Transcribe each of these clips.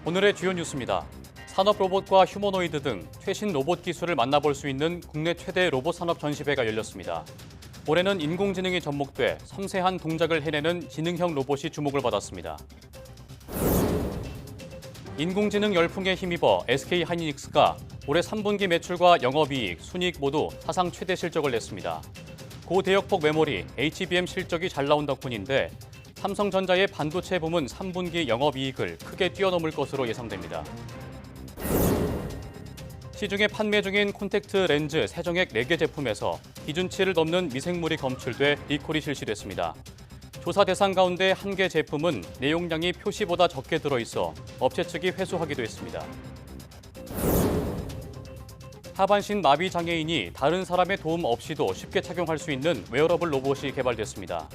오늘의 주요 뉴스입니다. 산업 로봇과 휴머노이드 등 최신 로봇 기술을 만나볼 수 있는 국내 최대 로봇 산업 전시회가 열렸습니다. 올해는 인공지능이 접목돼 섬세한 동작을 해내는 지능형 로봇이 주목을 받았습니다. 인공지능 열풍에 힘입어 SK하이닉스가 올해 3분기 매출과 영업이익, 순이익 모두 사상 최대 실적을 냈습니다. 고대역폭 메모리, HBM 실적이 잘 나온 덕분인데 삼성전자의 반도체 부문 3분기 영업이익을 크게 뛰어넘을 것으로 예상됩니다. 시중에 판매 중인 콘택트 렌즈 세정액 4개 제품에서 기준치를 넘는 미생물이 검출돼 리콜이 실시됐습니다. 조사 대상 가운데 1개 제품은 내용량이 표시보다 적게 들어있어 업체 측이 회수하기도 했습니다. 하반신 마비 장애인이 다른 사람의 도움 없이도 쉽게 착용할 수 있는 웨어러블 로봇이 개발됐습니다.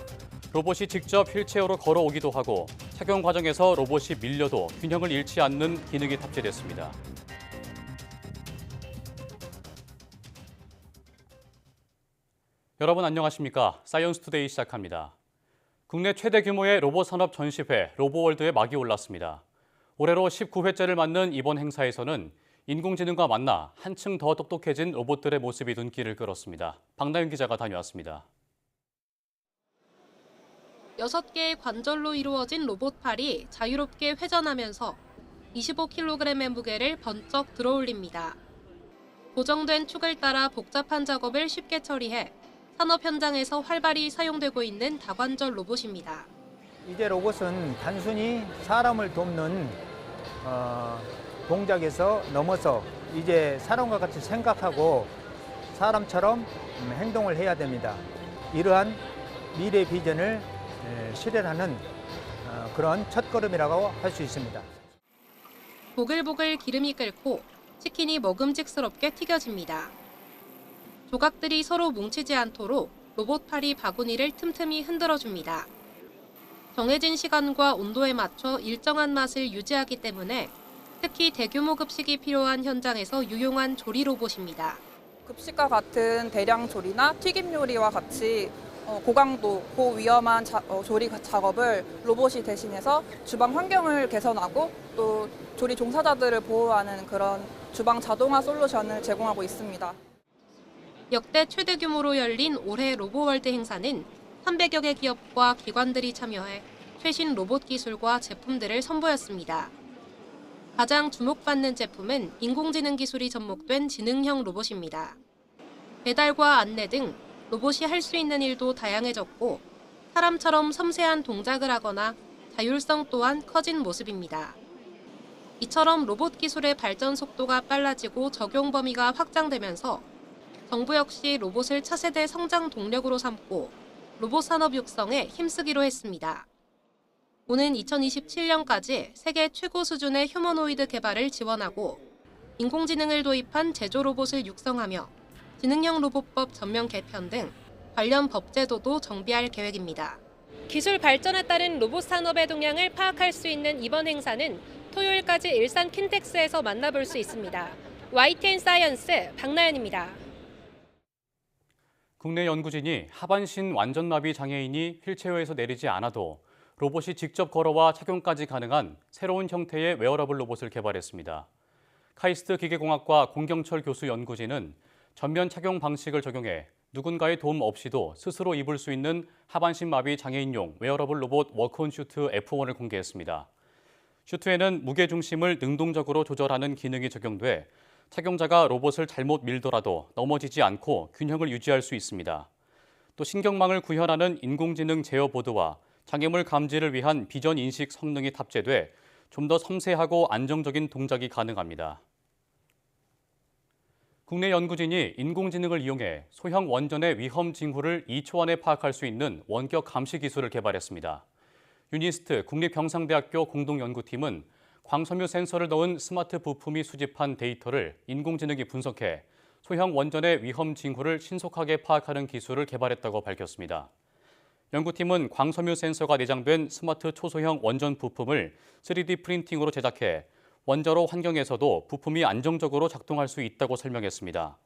로봇이 직접 휠체어로 걸어오기도 하고 착용 과정에서 로봇이 밀려도 균형을 잃지 않는 기능이 탑재됐습니다. 여러분 안녕하십니까? 사이언스투데이 시작합니다. 국내 최대 규모의 로봇 산업 전시회 로보월드에 막이 올랐습니다. 올해로 19회째를 맞는 이번 행사에서는 인공지능과 만나 한층 더 똑똑해진 로봇들의 모습이 눈길을 끌었습니다. 박나윤 기자가 다녀왔습니다. 6개의 관절로 이루어진 로봇팔이 자유롭게 회전하면서 25kg의 무게를 번쩍 들어올립니다. 고정된 축을 따라 복잡한 작업을 쉽게 처리해 산업 현장에서 활발히 사용되고 있는 다관절 로봇입니다. 이제 로봇은 단순히 사람을 돕는 동작에서 넘어서 이제 사람과 같이 생각하고 사람처럼 행동을 해야 됩니다. 이러한 미래 비전을 실현하는 그런 첫걸음이라고 할 수 있습니다. 보글보글 기름이 끓고 치킨이 먹음직스럽게 튀겨집니다. 조각들이 서로 뭉치지 않도록 로봇팔이 바구니를 틈틈이 흔들어줍니다. 정해진 시간과 온도에 맞춰 일정한 맛을 유지하기 때문에 특히 대규모 급식이 필요한 현장에서 유용한 조리 로봇입니다. 급식과 같은 대량 조리나 튀김 요리와 같이 고강도, 고위험한 조리 작업을 로봇이 대신해서 주방 환경을 개선하고 또 조리 종사자들을 보호하는 그런 주방 자동화 솔루션을 제공하고 있습니다. 역대 최대 규모로 열린 올해 로보월드 행사는 300여 개 기업과 기관들이 참여해 최신 로봇 기술과 제품들을 선보였습니다. 가장 주목받는 제품은 인공지능 기술이 접목된 지능형 로봇입니다. 배달과 안내 등 로봇이 할 수 있는 일도 다양해졌고 사람처럼 섬세한 동작을 하거나 자율성 또한 커진 모습입니다. 이처럼 로봇 기술의 발전 속도가 빨라지고 적용 범위가 확장되면서 정부 역시 로봇을 차세대 성장 동력으로 삼고 로봇 산업 육성에 힘쓰기로 했습니다. 오는 2027년까지 세계 최고 수준의 휴머노이드 개발을 지원하고 인공지능을 도입한 제조 로봇을 육성하며 지능형 로봇법 전면 개편 등 관련 법 제도도 정비할 계획입니다. 기술 발전에 따른 로봇 산업의 동향을 파악할 수 있는 이번 행사는 토요일까지 일산 킨텍스에서 만나볼 수 있습니다. YTN 사이언스 박나연입니다. 국내 연구진이 하반신 완전마비 장애인이 휠체어에서 내리지 않아도 로봇이 직접 걸어와 착용까지 가능한 새로운 형태의 웨어러블 로봇을 개발했습니다. 카이스트 기계공학과 공경철 교수 연구진은 전면 착용 방식을 적용해 누군가의 도움 없이도 스스로 입을 수 있는 하반신 마비 장애인용 웨어러블 로봇 워크온 슈트 F1을 공개했습니다. 슈트에는 무게 중심을 능동적으로 조절하는 기능이 적용돼 착용자가 로봇을 잘못 밀더라도 넘어지지 않고 균형을 유지할 수 있습니다. 또 신경망을 구현하는 인공지능 제어 보드와 장애물 감지를 위한 비전 인식 성능이 탑재돼 좀 더 섬세하고 안정적인 동작이 가능합니다. 국내 연구진이 인공지능을 이용해 소형 원전의 위험 징후를 2초 안에 파악할 수 있는 원격 감시 기술을 개발했습니다. 유니스트 국립경상대학교 공동연구팀은 광섬유 센서를 넣은 스마트 부품이 수집한 데이터를 인공지능이 분석해 소형 원전의 위험 징후를 신속하게 파악하는 기술을 개발했다고 밝혔습니다. 연구팀은 광섬유 센서가 내장된 스마트 초소형 원전 부품을 3D 프린팅으로 제작해 원자로 환경에서도 부품이 안정적으로 작동할 수 있다고 설명했습니다.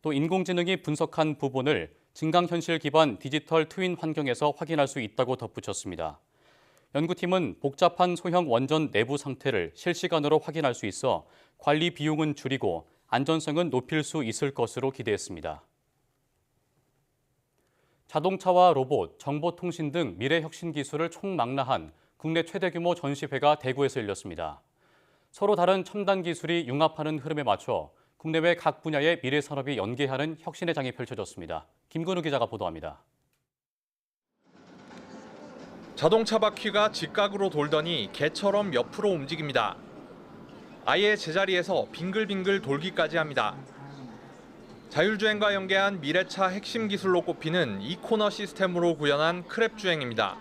또 인공지능이 분석한 부분을 증강현실 기반 디지털 트윈 환경에서 확인할 수 있다고 덧붙였습니다. 연구팀은 복잡한 소형 원전 내부 상태를 실시간으로 확인할 수 있어 관리 비용은 줄이고 안전성은 높일 수 있을 것으로 기대했습니다. 자동차와 로봇, 정보통신 등 미래 혁신 기술을 총망라한 국내 최대 규모 전시회가 대구에서 열렸습니다. 서로 다른 첨단 기술이 융합하는 흐름에 맞춰 국내외 각 분야의 미래 산업이 연계하는 혁신의 장이 펼쳐졌습니다. 김근우 기자가 보도합니다. 자동차 바퀴가 직각으로 돌더니 개처럼 옆으로 움직입니다. 아예 제자리에서 빙글빙글 돌기까지 합니다. 자율주행과 연계한 미래차 핵심 기술로 꼽히는 이코너 시스템으로 구현한 크랩 주행입니다.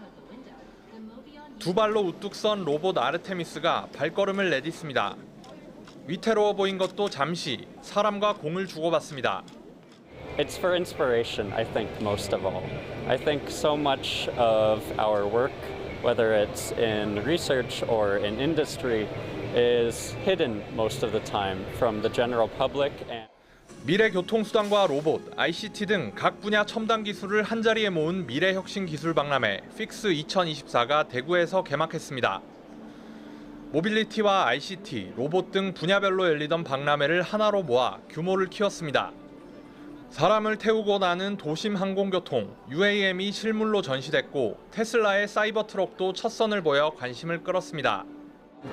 두 발로 우뚝 선 로봇 아르테미스가 발걸음을 내딛습니다. 위태로워 보인 것도 잠시 사람과 공을 주고받습니다. It's for inspiration, I think, most of all. I think so much of our work, whether it's in research or in industry, is hidden most of the time from the general public. 미래 교통수단과 로봇, ICT 등 각 분야 첨단 기술을 한자리에 모은 미래 혁신 기술 박람회 픽스 2024가 대구에서 개막했습니다. 모빌리티와 ICT, 로봇 등 분야별로 열리던 박람회를 하나로 모아 규모를 키웠습니다. 사람을 태우고 나는 도심 항공교통, UAM이 실물로 전시됐고 테슬라의 사이버 트럭도 첫 선을 보여 관심을 끌었습니다.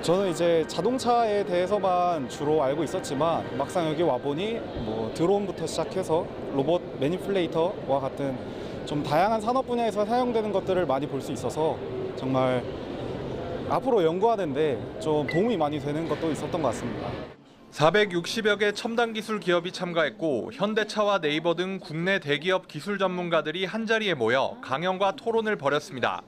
저는 이제 자동차에 대해서만 주로 알고 있었지만 막상 여기 와보니 뭐 드론부터 시작해서 로봇 매니플레이터와 같은 좀 다양한 산업 분야에서 사용되는 것들을 많이 볼 수 있어서 정말 앞으로 연구하는데 좀 도움이 많이 되는 것도 있었던 것 같습니다. 460여 개 첨단 기술 기업이 참가했고 현대차와 네이버 등 국내 대기업 기술 전문가들이 한자리에 모여 강연과 토론을 벌였습니다.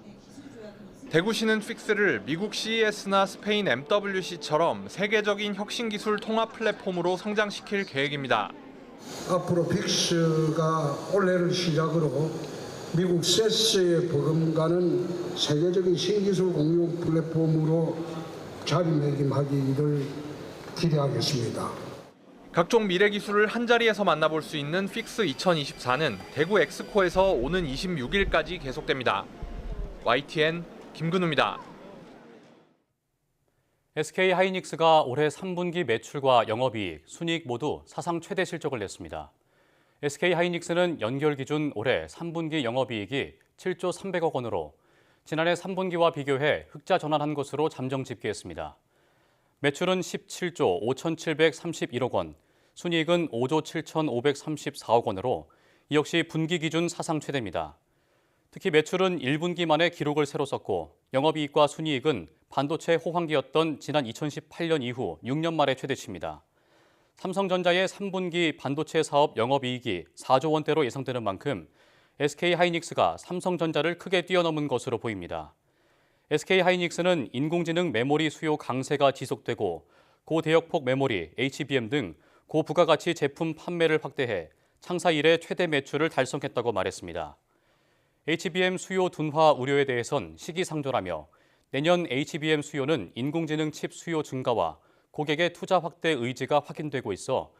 대구시는 픽스를 미국 CES나 스페인 MWC처럼 세계적인 혁신 기술 통합 플랫폼으로 성장시킬 계획입니다. 앞으로 픽스가 올해를 시작으로 미국 세스에 버금가는 세계적인 신기술 공유 플랫폼으로 자리매김하기를 기대하겠습니다. 각종 미래 기술을 한자리에서 만나볼 수 있는 픽스 2024는 대구 엑스코에서 오는 26일까지 계속됩니다. YTN 김근우입니다. SK하이닉스가 올해 3분기 매출과 영업이익, 순이익 모두 사상 최대 실적을 냈습니다. SK하이닉스는 연결 기준 올해 3분기 영업이익이 7조 300억 원으로 지난해 3분기와 비교해 흑자 전환한 것으로 잠정 집계했습니다. 매출은 17조 5,731억 원, 순이익은 5조 7,534억 원으로 이 역시 분기 기준 사상 최대입니다. 특히 매출은 1분기 만에 기록을 새로 썼고 영업이익과 순이익은 반도체 호황기였던 지난 2018년 이후 6년 만에 최대치입니다. 삼성전자의 3분기 반도체 사업 영업이익이 4조 원대로 예상되는 만큼 SK하이닉스가 삼성전자를 크게 뛰어넘은 것으로 보입니다. SK하이닉스는 인공지능 메모리 수요 강세가 지속되고 고대역폭 메모리, HBM 등 고부가가치 제품 판매를 확대해 창사 이래 최대 매출을 달성했다고 말했습니다. HBM 수요 둔화 우려에 대해선 시기상조라며 내년 HBM 수요는 인공지능 칩 수요 증가와 고객의 투자 확대 의지가 확인되고 있어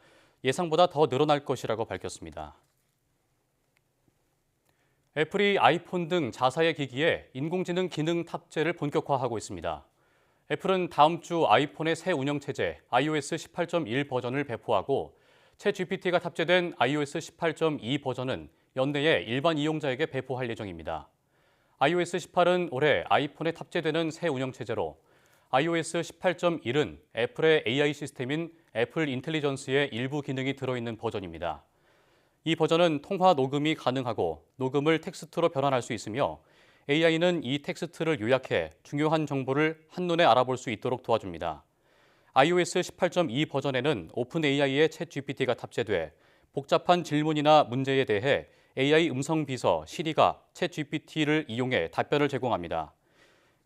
예상보다 더 늘어날 것이라고 밝혔습니다. 애플이 아이폰 등 자사의 기기에 인공지능 기능 탑재를 본격화하고 있습니다. 애플은 다음 주 아이폰의 새 운영체제 iOS 18.1 버전을 배포하고 챗GPT가 탑재된 iOS 18.2 버전은 연내에 일반 이용자에게 배포할 예정입니다. iOS 18은 올해 아이폰에 탑재되는 새 운영체제로 iOS 18.1은 애플의 AI 시스템인 애플 인텔리전스의 일부 기능이 들어있는 버전입니다. 이 버전은 통화 녹음이 가능하고 녹음을 텍스트로 변환할 수 있으며 AI는 이 텍스트를 요약해 중요한 정보를 한눈에 알아볼 수 있도록 도와줍니다. iOS 18.2 버전에는 오픈 AI의 챗GPT가 탑재돼 복잡한 질문이나 문제에 대해 AI 음성 비서 시리가 챗GPT를 이용해 답변을 제공합니다.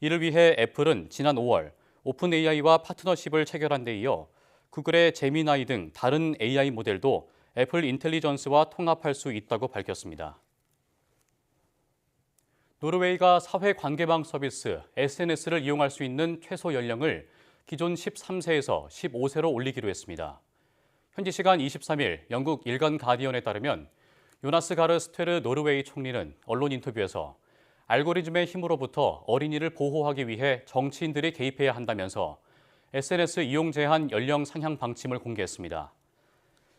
이를 위해 애플은 지난 5월 오픈 AI와 파트너십을 체결한 데 이어 구글의 제미나이 등 다른 AI 모델도 애플 인텔리전스와 통합할 수 있다고 밝혔습니다. 노르웨이가 사회관계망 서비스 SNS를 이용할 수 있는 최소 연령을 기존 13세에서 15세로 올리기로 했습니다. 현지 시간 23일 영국 일간 가디언에 따르면 요나스 가르 스테르 노르웨이 총리는 언론 인터뷰에서 알고리즘의 힘으로부터 어린이를 보호하기 위해 정치인들이 개입해야 한다면서 SNS 이용 제한 연령 상향 방침을 공개했습니다.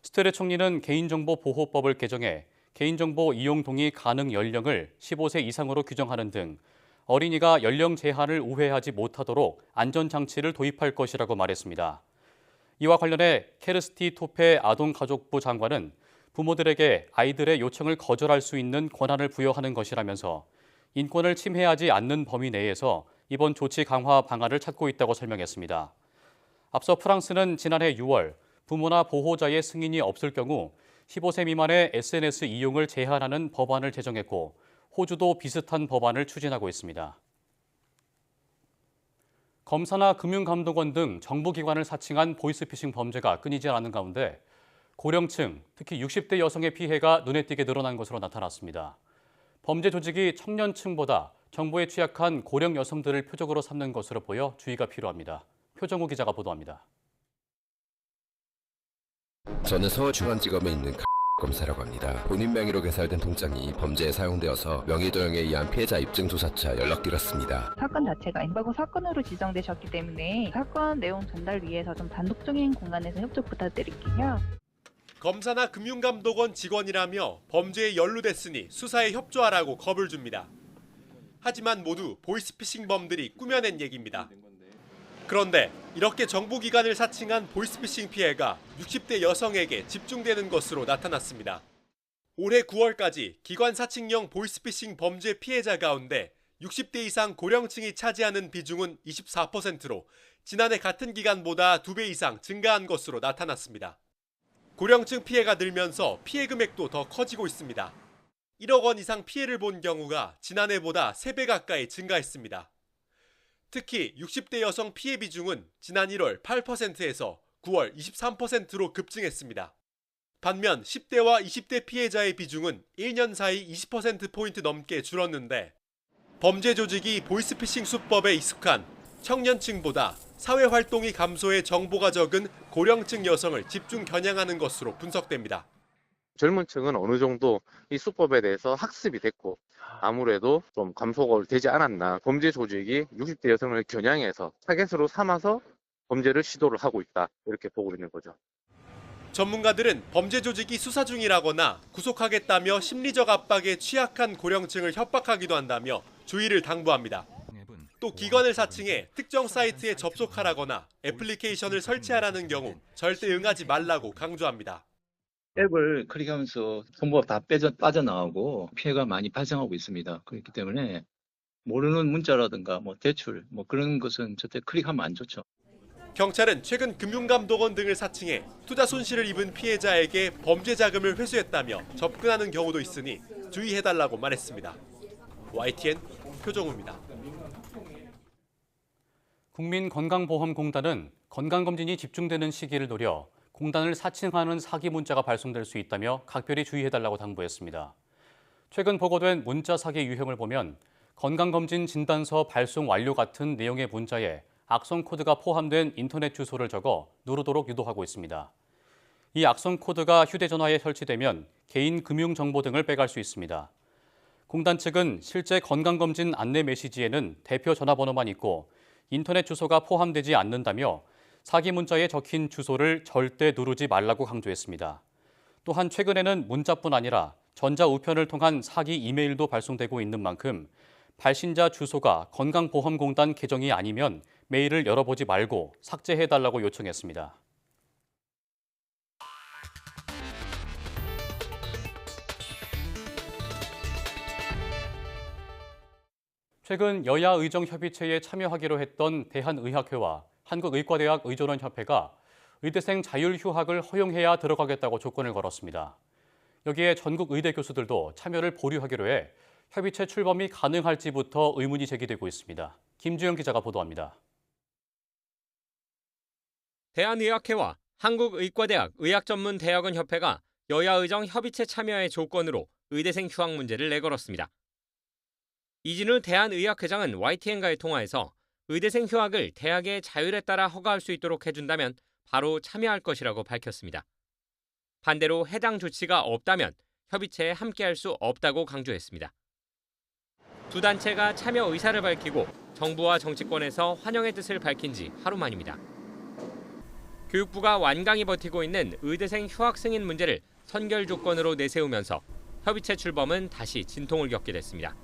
스테르 총리는 개인정보보호법을 개정해 개인정보 이용 동의 가능 연령을 15세 이상으로 규정하는 등 어린이가 연령 제한을 우회하지 못하도록 안전장치를 도입할 것이라고 말했습니다. 이와 관련해 케르스티 토페 아동가족부 장관은 부모들에게 아이들의 요청을 거절할 수 있는 권한을 부여하는 것이라면서 인권을 침해하지 않는 범위 내에서 이번 조치 강화 방안을 찾고 있다고 설명했습니다. 앞서 프랑스는 지난해 6월 부모나 보호자의 승인이 없을 경우 15세 미만의 SNS 이용을 제한하는 법안을 제정했고 호주도 비슷한 법안을 추진하고 있습니다. 검사나 금융감독원 등 정부기관을 사칭한 보이스피싱 범죄가 끊이지 않는 가운데 고령층, 특히 60대 여성의 피해가 눈에 띄게 늘어난 것으로 나타났습니다. 범죄 조직이 청년층보다 정보에 취약한 고령 여성들을 표적으로 삼는 것으로 보여 주의가 필요합니다. 표정우 기자가 보도합니다. 저는 서울중앙지검에 있는 검사라고 합니다. 본인 명의로 개설된 통장이 범죄에 사용되어서 명의도용에 의한 피해자 입증 조사차 연락드렸습니다. 사건 자체가 엠바고 사건으로 지정되셨기 때문에 사건 내용 전달 위해서 좀 단독적인 공간에서 협조 부탁드릴게요. 검사나 금융감독원 직원이라며 범죄에 연루됐으니 수사에 협조하라고 겁을 줍니다. 하지만 모두 보이스피싱범들이 꾸며낸 얘기입니다. 그런데 이렇게 정부기관을 사칭한 보이스피싱 피해가 60대 여성에게 집중되는 것으로 나타났습니다. 올해 9월까지 기관 사칭형 보이스피싱 범죄 피해자 가운데 60대 이상 고령층이 차지하는 비중은 24%로 지난해 같은 기간보다 2배 이상 증가한 것으로 나타났습니다. 고령층 피해가 늘면서 피해 금액도 더 커지고 있습니다. 1억 원 이상 피해를 본 경우가 지난해보다 3배 가까이 증가했습니다. 특히 60대 여성 피해 비중은 지난 1월 8%에서 9월 23%로 급증했습니다. 반면 10대와 20대 피해자의 비중은 1년 사이 20%포인트 넘게 줄었는데 범죄 조직이 보이스피싱 수법에 익숙한 청년층보다 사회활동이 감소해 정보가 적은 고령층 여성을 집중 겨냥하는 것으로 분석됩니다. 젊은 층은 어느 정도 이 수법에 대해서 학습이 됐고 아무래도 좀 감소가 되지 않았나. 범죄 조직이 60대 여성을 겨냥해서 타겟으로 삼아서 범죄를 시도를 하고 있다. 이렇게 보고 있는 거죠. 전문가들은 범죄 조직이 수사 중이라거나 구속하겠다며 심리적 압박에 취약한 고령층을 협박하기도 한다며 주의를 당부합니다. 또 기관을 사칭해 특정 사이트에 접속하라거나 애플리케이션을 설치하라는 경우 절대 응하지 말라고 강조합니다. 앱을 클릭하면서 정보가 다 빠져나가고 피해가 많이 발생하고 있습니다. 그렇기 때문에 모르는 문자라든가 대출 그런 것은 절대 클릭하면 안 좋죠. 경찰은 최근 금융감독원 등을 사칭해 투자 손실을 입은 피해자에게 범죄 자금을 회수했다며 접근하는 경우도 있으니 주의해달라고 말했습니다. YTN 표정우입니다. 국민건강보험공단은 건강검진이 집중되는 시기를 노려 공단을 사칭하는 사기 문자가 발송될 수 있다며 각별히 주의해달라고 당부했습니다. 최근 보고된 문자 사기 유형을 보면 건강검진 진단서 발송 완료 같은 내용의 문자에 악성 코드가 포함된 인터넷 주소를 적어 누르도록 유도하고 있습니다. 이 악성 코드가 휴대전화에 설치되면 개인 금융정보 등을 빼갈 수 있습니다. 공단 측은 실제 건강검진 안내 메시지에는 대표 전화번호만 있고 인터넷 주소가 포함되지 않는다며 사기 문자에 적힌 주소를 절대 누르지 말라고 강조했습니다. 또한 최근에는 문자뿐 아니라 전자우편을 통한 사기 이메일도 발송되고 있는 만큼 발신자 주소가 건강보험공단 계정이 아니면 메일을 열어보지 말고 삭제해달라고 요청했습니다. 최근 여야 의정협의체에 참여하기로 했던 대한의학회와 한국의과대학 의존원협회가 의대생 자율휴학을 허용해야 들어가겠다고 조건을 걸었습니다. 여기에 전국 의대 교수들도 참여를 보류하기로 해 협의체 출범이 가능할지부터 의문이 제기되고 있습니다. 김주영 기자가 보도합니다. 대한의학회와 한국의과대학 의학전문대학원협회가 여야 의정 협의체 참여의 조건으로 의대생 휴학 문제를 내걸었습니다. 이진우 대한의학회장은 YTN과의 통화에서 의대생 휴학을 대학의 자율에 따라 허가할 수 있도록 해준다면 바로 참여할 것이라고 밝혔습니다. 반대로 해당 조치가 없다면 협의체에 함께할 수 없다고 강조했습니다. 두 단체가 참여 의사를 밝히고 정부와 정치권에서 환영의 뜻을 밝힌 지 하루 만입니다. 교육부가 완강히 버티고 있는 의대생 휴학 승인 문제를 선결 조건으로 내세우면서 협의체 출범은 다시 진통을 겪게 됐습니다.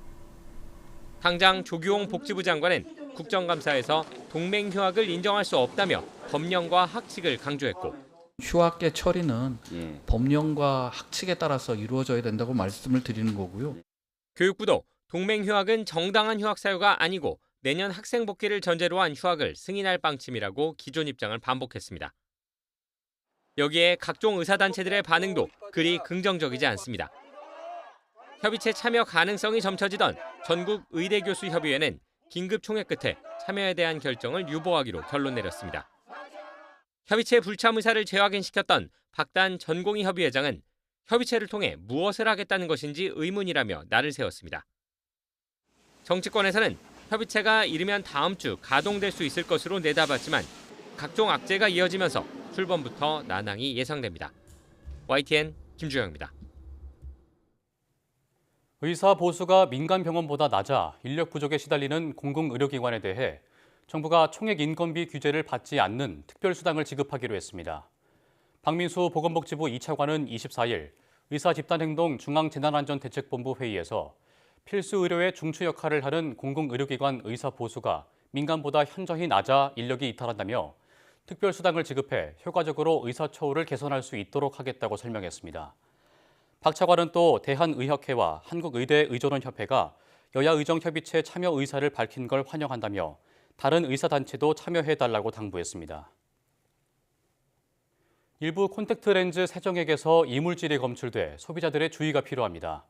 당장 조규홍 복지부 장관은 국정감사에서 동맹 휴학을 인정할 수 없다며 법령과 학칙을 강조했고 휴학의 처리는 법령과 학칙에 따라서 이루어져야 된다고 말씀을 드리는 거고요. 교육부도 동맹 휴학은 정당한 휴학 사유가 아니고 내년 학생 복귀를 전제로 한 휴학을 승인할 방침이라고 기존 입장을 반복했습니다. 여기에 각종 의사단체들의 반응도 그리 긍정적이지 않습니다. 협의체 참여 가능성이 점쳐지던 전국의대교수협의회는 긴급 총회 끝에 참여에 대한 결정을 유보하기로 결론 내렸습니다. 협의체 불참 의사를 재확인시켰던 박단 전공의협의회장은 협의체를 통해 무엇을 하겠다는 것인지 의문이라며 날을 세웠습니다. 정치권에서는 협의체가 이르면 다음 주 가동될 수 있을 것으로 내다봤지만 각종 악재가 이어지면서 출범부터 난항이 예상됩니다. YTN 김주영입니다. 의사 보수가 민간 병원보다 낮아 인력 부족에 시달리는 공공의료기관에 대해 정부가 총액 인건비 규제를 받지 않는 특별수당을 지급하기로 했습니다. 박민수 보건복지부 2차관은 24일 의사집단행동 중앙재난안전대책본부 회의에서 필수 의료의 중추 역할을 하는 공공의료기관 의사 보수가 민간보다 현저히 낮아 인력이 이탈한다며 특별수당을 지급해 효과적으로 의사처우를 개선할 수 있도록 하겠다고 설명했습니다. 박 차관은 또 대한의학회와 한국의대의존원협회가 여야의정협의체 참여 의사를 밝힌 걸 환영한다며 다른 의사단체도 참여해달라고 당부했습니다. 일부 콘택트렌즈 세정액에서 이물질이 검출돼 소비자들의 주의가 필요합니다.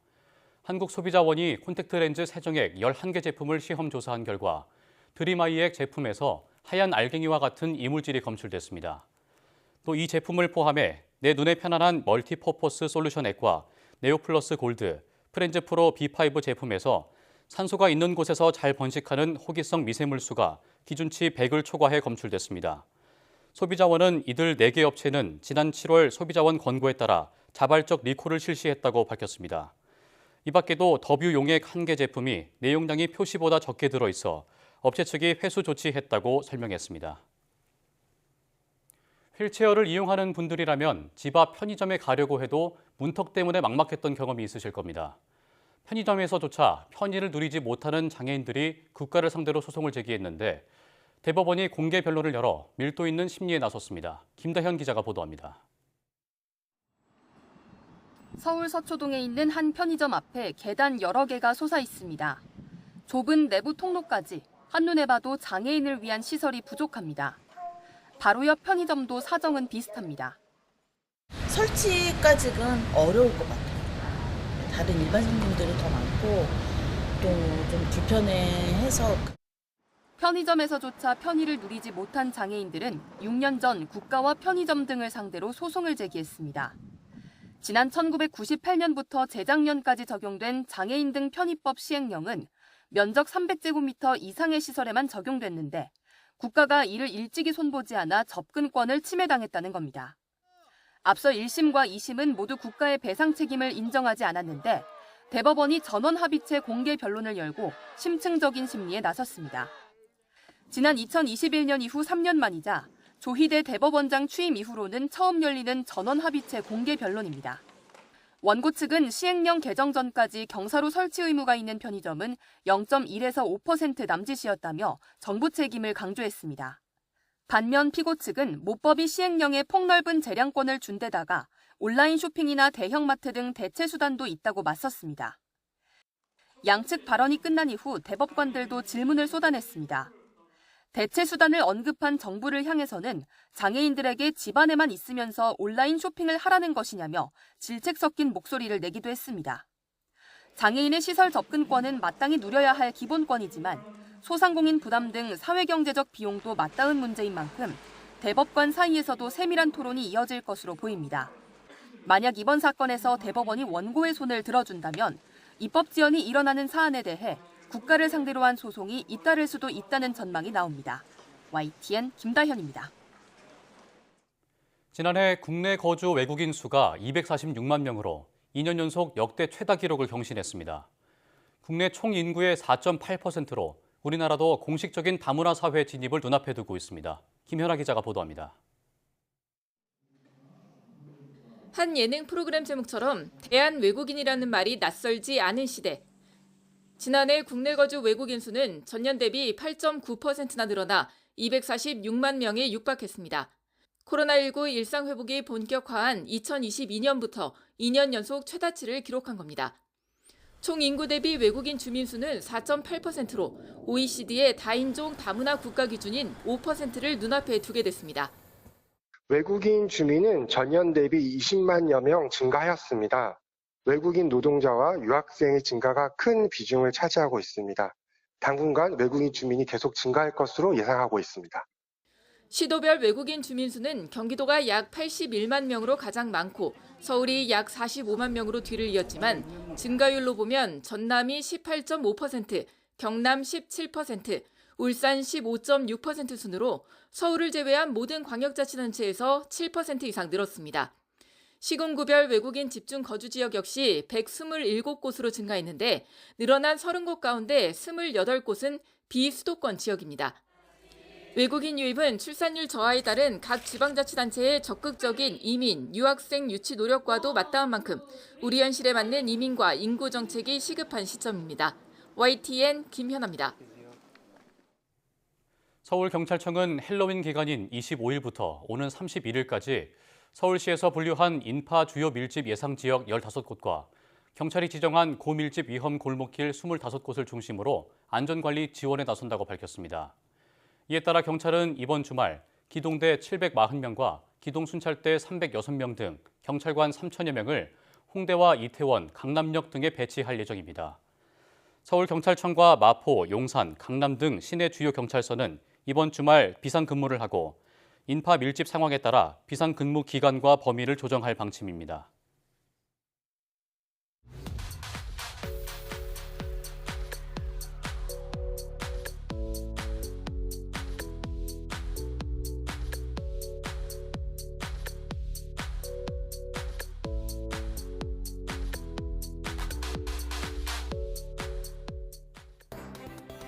한국소비자원이 콘택트렌즈 세정액 11개 제품을 시험 조사한 결과 드림아이액 제품에서 하얀 알갱이와 같은 이물질이 검출됐습니다. 또 이 제품을 포함해 내 눈에 편안한 멀티퍼포스 솔루션 액과 네오플러스 골드, 프렌즈 프로 B5 제품에서 산소가 있는 곳에서 잘 번식하는 호기성 미세물수가 기준치 100을 초과해 검출됐습니다. 소비자원은 이들 4개 업체는 지난 7월 소비자원 권고에 따라 자발적 리콜을 실시했다고 밝혔습니다. 이 밖에도 더뷰 용액 1개 제품이 내용량이 표시보다 적게 들어있어 업체 측이 회수 조치했다고 설명했습니다. 휠체어를 이용하는 분들이라면 집 앞 편의점에 가려고 해도 문턱 때문에 막막했던 경험이 있으실 겁니다. 편의점에서조차 편의를 누리지 못하는 장애인들이 국가를 상대로 소송을 제기했는데 대법원이 공개 변론을 열어 밀도 있는 심리에 나섰습니다. 김다현 기자가 보도합니다. 서울 서초동에 있는 한 편의점 앞에 계단 여러 개가 솟아 있습니다. 좁은 내부 통로까지 한눈에 봐도 장애인을 위한 시설이 부족합니다. 바로 옆 편의점도 사정은 비슷합니다. 설치까지는 어려울 것 같아요. 다른 일반 손님들이 더 많고 또 좀 불편해해서. 편의점에서조차 편의를 누리지 못한 장애인들은 6년 전 국가와 편의점 등을 상대로 소송을 제기했습니다. 지난 1998년부터 재작년까지 적용된 장애인 등 편의법 시행령은 면적 300제곱미터 이상의 시설에만 적용됐는데 국가가 이를 일찍이 손보지 않아 접근권을 침해당했다는 겁니다. 앞서 1심과 2심은 모두 국가의 배상 책임을 인정하지 않았는데 대법원이 전원 합의체 공개 변론을 열고 심층적인 심리에 나섰습니다. 지난 2021년 이후 3년 만이자 조희대 대법원장 취임 이후로는 처음 열리는 전원 합의체 공개 변론입니다. 원고 측은 시행령 개정 전까지 경사로 설치 의무가 있는 편의점은 0.1에서 5% 남짓이었다며 정부 책임을 강조했습니다. 반면 피고 측은 모법이 시행령에 폭넓은 재량권을 준 데다가 온라인 쇼핑이나 대형마트 등 대체 수단도 있다고 맞섰습니다. 양측 발언이 끝난 이후 대법관들도 질문을 쏟아냈습니다. 대체 수단을 언급한 정부를 향해서는 장애인들에게 집안에만 있으면서 온라인 쇼핑을 하라는 것이냐며 질책 섞인 목소리를 내기도 했습니다. 장애인의 시설 접근권은 마땅히 누려야 할 기본권이지만 소상공인 부담 등 사회경제적 비용도 맞닿은 문제인 만큼 대법관 사이에서도 세밀한 토론이 이어질 것으로 보입니다. 만약 이번 사건에서 대법원이 원고의 손을 들어준다면 입법 지연이 일어나는 사안에 대해 국가를 상대로 한 소송이 잇따를 수도 있다는 전망이 나옵니다. YTN 김다현입니다. 지난해 국내 거주 외국인 수가 246만 명으로 2년 연속 역대 최다 기록을 경신했습니다. 국내 총 인구의 4.8%로 우리나라도 공식적인 다문화 사회 진입을 눈앞에 두고 있습니다. 김현아 기자가 보도합니다. 한 예능 프로그램 제목처럼 대한 외국인이라는 말이 낯설지 않은 시대. 지난해 국내 거주 외국인 수는 전년 대비 8.9%나 늘어나 246만 명에 육박했습니다. 코로나19 일상 회복이 본격화한 2022년부터 2년 연속 최다치를 기록한 겁니다. 총 인구 대비 외국인 주민 수는 4.8%로 OECD의 다인종 다문화 국가 기준인 5%를 눈앞에 두게 됐습니다. 외국인 주민은 전년 대비 20만여 명 증가하였습니다. 외국인 노동자와 유학생의 증가가 큰 비중을 차지하고 있습니다. 당분간 외국인 주민이 계속 증가할 것으로 예상하고 있습니다. 시도별 외국인 주민 수는 경기도가 약 81만 명으로 가장 많고 서울이 약 45만 명으로 뒤를 이었지만 증가율로 보면 전남이 18.5%, 경남 17%, 울산 15.6% 순으로 서울을 제외한 모든 광역자치단체에서 7% 이상 늘었습니다. 시군구별 외국인 집중 거주 지역 역시 127곳으로 증가했는데 늘어난 30곳 가운데 28곳은 비수도권 지역입니다. 외국인 유입은 출산율 저하에 따른 각 지방자치단체의 적극적인 이민, 유학생 유치 노력과도 맞닿은 만큼 우리 현실에 맞는 이민과 인구 정책이 시급한 시점입니다. YTN 김현아입니다. 서울경찰청은 헬로윈 기간인 25일부터 오는 31일까지 서울시에서 분류한 인파 주요 밀집 예상 지역 15곳과 경찰이 지정한 고밀집 위험 골목길 25곳을 중심으로 안전관리 지원에 나선다고 밝혔습니다. 이에 따라 경찰은 이번 주말 기동대 740명과 기동순찰대 306명 등 경찰관 3천여 명을 홍대와 이태원, 강남역 등에 배치할 예정입니다. 서울경찰청과 마포, 용산, 강남 등 시내 주요 경찰서는 이번 주말 비상근무를 하고 인파 밀집 상황에 따라 비상근무 기간과 범위를 조정할 방침입니다.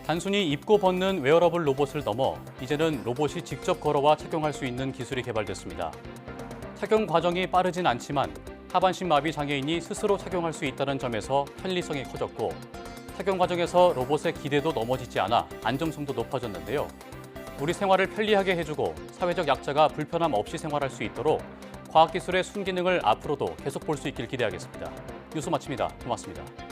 단순히 입고 벗는 웨어러블 로봇을 넘어 이제는 로봇이 직접 걸어와 착용할 수 있는 기술이 개발됐습니다. 착용 과정이 빠르진 않지만 하반신 마비 장애인이 스스로 착용할 수 있다는 점에서 편리성이 커졌고 착용 과정에서 로봇의 기대도 넘어지지 않아 안정성도 높아졌는데요. 우리 생활을 편리하게 해주고 사회적 약자가 불편함 없이 생활할 수 있도록 과학기술의 순기능을 앞으로도 계속 볼 수 있길 기대하겠습니다. 뉴스 마칩니다. 고맙습니다.